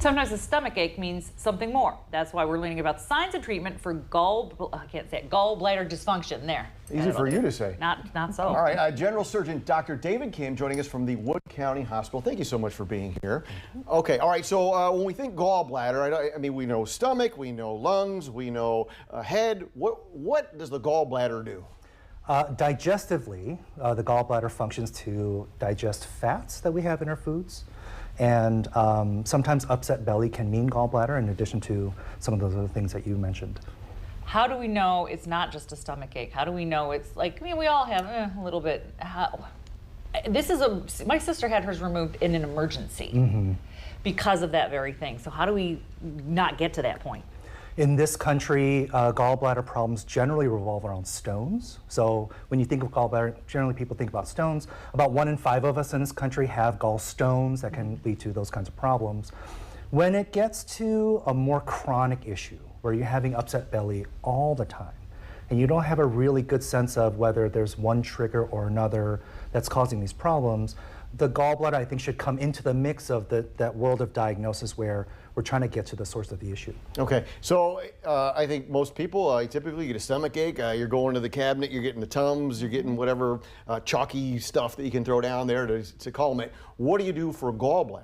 Sometimes a stomach ache means something more. That's why we're learning about signs of treatment for gallbladder dysfunction. There. Easy for you to say. Not so. All right, General Surgeon Dr. David Kim joining us from the Wood County Hospital. Thank you so much for being here. Okay, all right, so when we think gallbladder, I mean, we know stomach, we know lungs, we know head. What does the gallbladder do? Digestively, the gallbladder functions to digest fats that we have in our foods. And sometimes upset belly can mean gallbladder in addition to some of those other things that you mentioned. How do we know it's not just a stomach ache? How do we know it's like, I mean, we all have a little bit. My sister had hers removed in an emergency because of that very thing. So how do we not get to that point? In this country, gallbladder problems generally revolve around stones. So when you think of gallbladder, generally people think about stones. About 1 in 5 of us in this country have gallstones that can lead to those kinds of problems. When it gets to a more chronic issue, where you're having upset belly all the time, and you don't have a really good sense of whether there's one trigger or another that's causing these problems, the gallbladder, I think, should come into the mix of that world of diagnosis where we're trying to get to the source of the issue. Okay, so I think most people typically get a stomach ache. You're going to the cabinet, you're getting the Tums, you're getting whatever chalky stuff that you can throw down there to calm it. What do you do for a gallbladder?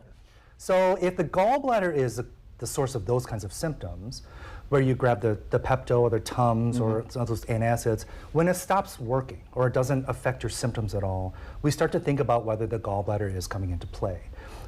So if the gallbladder is the source of those kinds of symptoms, where you grab the Pepto or the Tums or some of those antacids, when it stops working or it doesn't affect your symptoms at all, we start to think about whether the gallbladder is coming into play.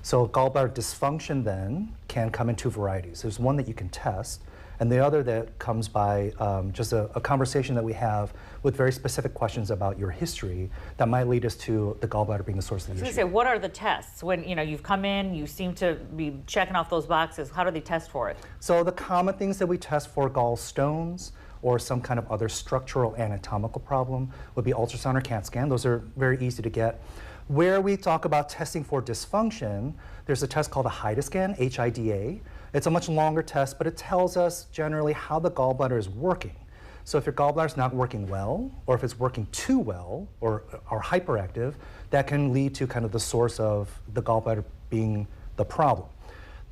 So gallbladder dysfunction then can come in 2 varieties. There's one that you can test, and the other that comes by just a conversation that we have with very specific questions about your history that might lead us to the gallbladder being the source of the issue. Say, what are the tests? When you've come in, you seem to be checking off those boxes. How do they test for it? So the common things that we test for gallstones or some kind of other structural anatomical problem would be ultrasound or CAT scan. Those are very easy to get. Where we talk about testing for dysfunction, there's a test called a HIDA, H-I-D-A. It's a much longer test, but it tells us generally how the gallbladder is working. So if your gallbladder is not working well, or if it's working too well, or hyperactive, that can lead to kind of the source of the gallbladder being the problem.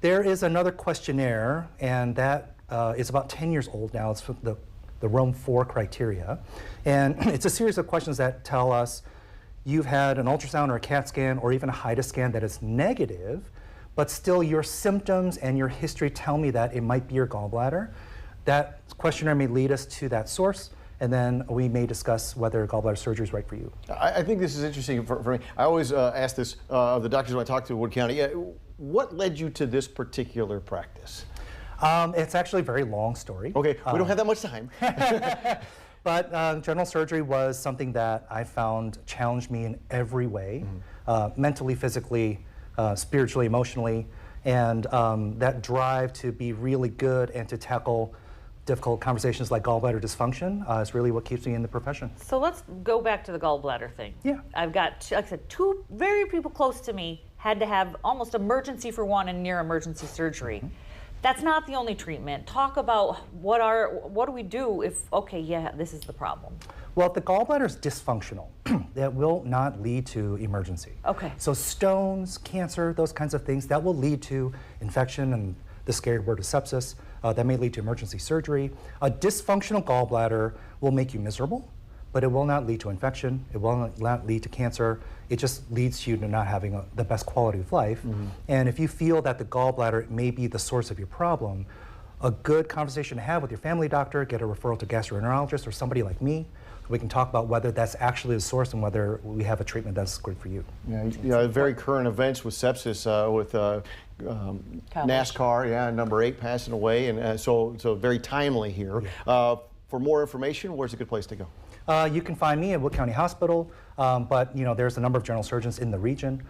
There is another questionnaire, and that is about 10 years old now. It's the Rome 4 criteria. And it's a series of questions that tell us you've had an ultrasound or a CAT scan or even a HIDA scan that is negative, but still your symptoms and your history tell me that it might be your gallbladder. That questionnaire may lead us to that source, and then we may discuss whether gallbladder surgery is right for you. I think this is interesting for me. I always ask this of the doctors when I talk to Wood County. What led you to this particular practice? It's actually a very long story. Okay, we don't have that much time. But general surgery was something that I found challenged me in every way, mentally, physically, spiritually, emotionally, and that drive to be really good and to tackle difficult conversations like gallbladder dysfunction is really what keeps me in the profession. So let's go back to the gallbladder thing. Yeah. I've got, like I said, 2 very people close to me had to have almost emergency for one and near emergency surgery. That's not the only treatment. Talk about what do we do if, okay, yeah, this is the problem. Well, if the gallbladder is dysfunctional, that will not lead to emergency. Okay. So stones, cancer, those kinds of things, that will lead to infection and the scary word is sepsis. That may lead to emergency surgery. A dysfunctional gallbladder will make you miserable, but it will not lead to infection. It will not lead to cancer. It just leads you to not having the best quality of life. And if you feel that the gallbladder may be the source of your problem, a good conversation to have with your family doctor, get a referral to a gastroenterologist or somebody like me. We can talk about whether that's actually the source and whether we have a treatment that's good for you. Yeah, very current events with sepsis, with NASCAR, number 8 passing away, and so very timely here. Yeah. For more information, where's a good place to go? You can find me at Wood County Hospital, but there's a number of general surgeons in the region.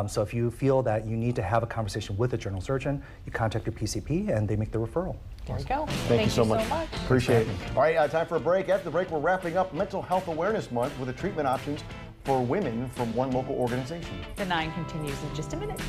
So if you feel that you need to have a conversation with a general surgeon, you contact your PCP and they make the referral. There you go. Thank you so much. Appreciate it. All right, time for a break. After the break, we're wrapping up Mental Health Awareness Month with the treatment options for women from one local organization. The 9 continues in just a minute.